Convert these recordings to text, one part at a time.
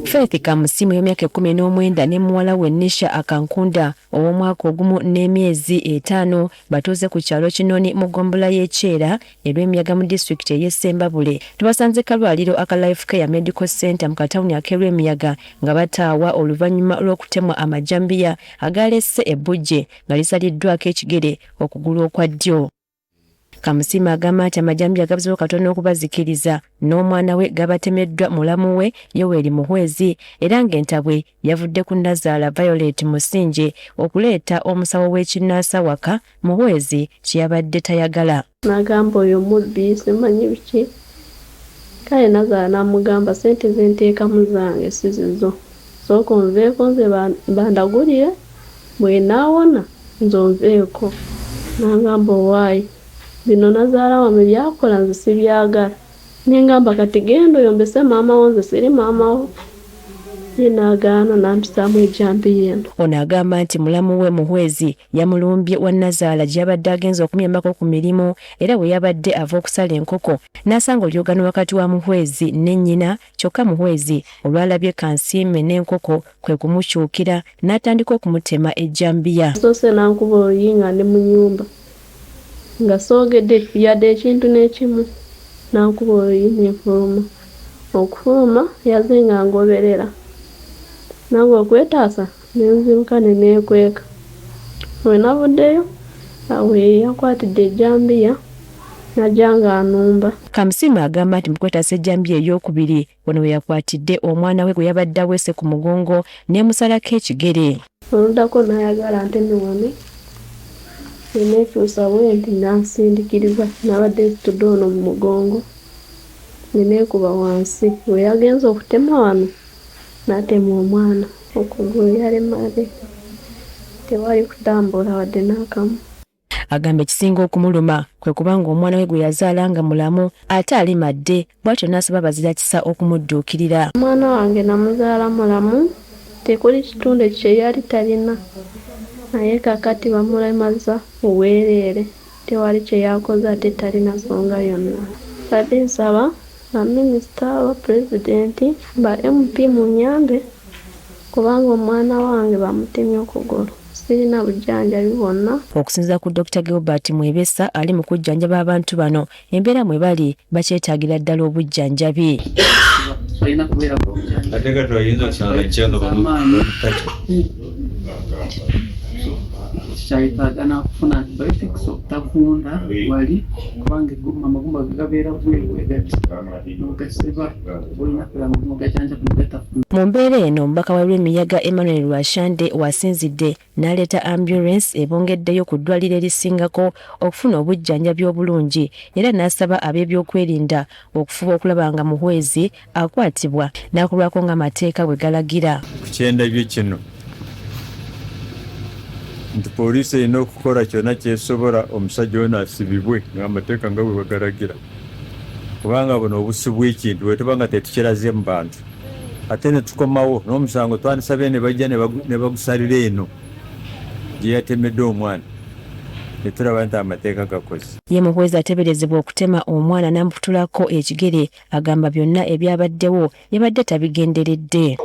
Faith Kamusimu y'emyaka 19 ne muwala we Nisha Akankunda ow'omwaka ogumu n'emyezi 5 batuuze ku kyalo Kinoni mu ggombolola y'Ekyera erw'emiyaga mu disitulikiti ey'e Ssembabule. Tubasanze kalwaliro aka Life Care Medical Center mu katawuni ak'erw'emiyaga nga bataawa oluvannyuma lw'okutemwa amajambiya agalesse ebbujje nga lisaliddwako ekigere okugulu okwa ddyo. Kamusimu agamba nti amajambiya gabuzeewo katono okubazikiriza n'omwana we gabatemeddwa mulamu we Yoweri Muhwezi era ng'entabwe yavudde ku nnazaalawe Violet Musinje okuleeta omusawo w'ekinnaasa waka Muhwezi kye yabadde tayagala. N'agamba oyo mubbi simanyi biki kale nnazaalawe n'amugamba ssente ze nteekamu zange si zizo sooka onveeko nze bandagulire bwe naawona nze onveeko. N'agamba owaayi bino nnazaalawe byakola nze sibyagala nengamba kati genda oyombese maama wo nze siri maama wo. Ye n'agaana n'ampisaamu ejjambiya eno. Ono agamba nti mulamu we Muhwezi yamulumbye wa nnazaalawe gye yabadde agenza okumuyambako ku mirimu era bwe yabadde ava okusala enkoko n'asanga olyogano wakati wa Muhwezi ne nnyina kyokka Muhwezi olwalabye kansiime n'enkoko kwe kumukyukira n'atandika okumutema ejjambiya. Soose n'ankuba oluyinga ndi mu nnyumba nga soogedde yadde ekintu n'ekimu n'ankuba oluyinga enfuluma. Okufuluma yazenga ngoberera nange okwetaasa nenzirukane neneekweka. Bwe navuddeyo awe yakwatidde ejjambiya najja ng'anumba. Kamusimu agamba nti mu kwetaasa ejjambiya eyookubiri wano we yakwatidde omwana we gwe yabadde aweese ku mugongo n'emusalako ekigere. Oluddako n'ayagala ntemewane neneekyusa bwe nti nansindikiriza nabadde nsitudde ono mu mugongo neneekuba wansi. Bwe yagenza okutema wano n'atema omwana okugulu yalemale tewali kutambula wadde n'akamu. Agamba ekisinga okumuluma kwe kubanga omwana we gwe yazaala nga mulamu ate alimadde bw'atyo n'asaba bazira kisa okumudduukirira. Omwana wange namuzaala mulamu tekuli kitundu kye yali talina naye kakati bamulemaza obwereere tewali kye yakoze ate talina nsonga yonna. Kati nsaba baminisita bapulezidenti ba MP munyambe kubanga omwana wange bamutemye okugulu sirina bujjanjabi bwonna. Okusinziira ku Dr. Gilbert Mwebesa ali mu kujjanjaba abantu bano embeera mwe bali bakyetaagira ddala obujjanjabi. Kyayitaagana kufuna antibiotics okutavunda wali kubanga amagumba gabeera bwegati nogasiba olina kulaba nogajanja kugatafuna. Mu mbeera eno omubaka w'emiyaga Emmanuel Lwashande wasinzidde n'aleeta ambulance ebongeddeyo ku ddwaliro erisingako okufuna obujjanjabi obulungi era n'asaba ab'ebyokwerinda okufuba okulaba nga Muhwezi akwatibwa n'akulwako ng'amateeka bwe galagira. Ku kyendabyo kino nti poliisi erina okukola kyonna kyesobola omusajja ono asibibwe ng'amateeka nga bwe bagalagira kubanga buno obusibwa ekintu bwe tuba nga tetukiraze mu bantu ate ne tukomawo n'omusango twandisabye ne bajja ne bagusalira eno gye yatemedde omwana ne tulaba nti amateeka gakoze. Ye Muhwezi ateeberezebwa okutema omwana n'amuputulako ekigere agamba byonna ebyabaddewo yabadde tabigenderedde.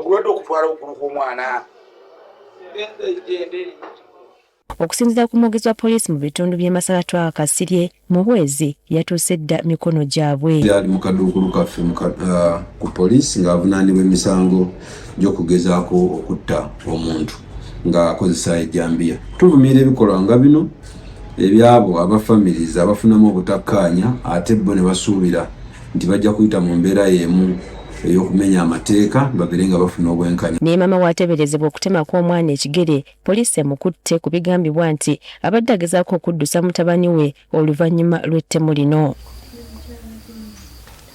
Okusinziira ku mwogezi wa poliisi mu bitundu by'e Masaka twakasirye Muhwezi yatuuse dda mikono gyabwe. Yali mu kaduukulu kaffe ku poliisi ng'avunaanibwa emisango gy'okugezaako okutta omuntu ng'akozesa ejjambiya. Tuvumirira ebikolwa nga bino ebyabo abafamilizi abafunamu obutakkaanya ate bo ne basuubira nti bajja kuyita mu mbeera y'emu ey'okumenya amateeka babeere nga bafuna obwenkanya. Ne maama waateeberezebwa okutema kw'omwana ekigere poliisi emukutte ku bigambibwa nti abadde agezaako okuddusa mutabani we oluvannyuma lw'ettemu lino.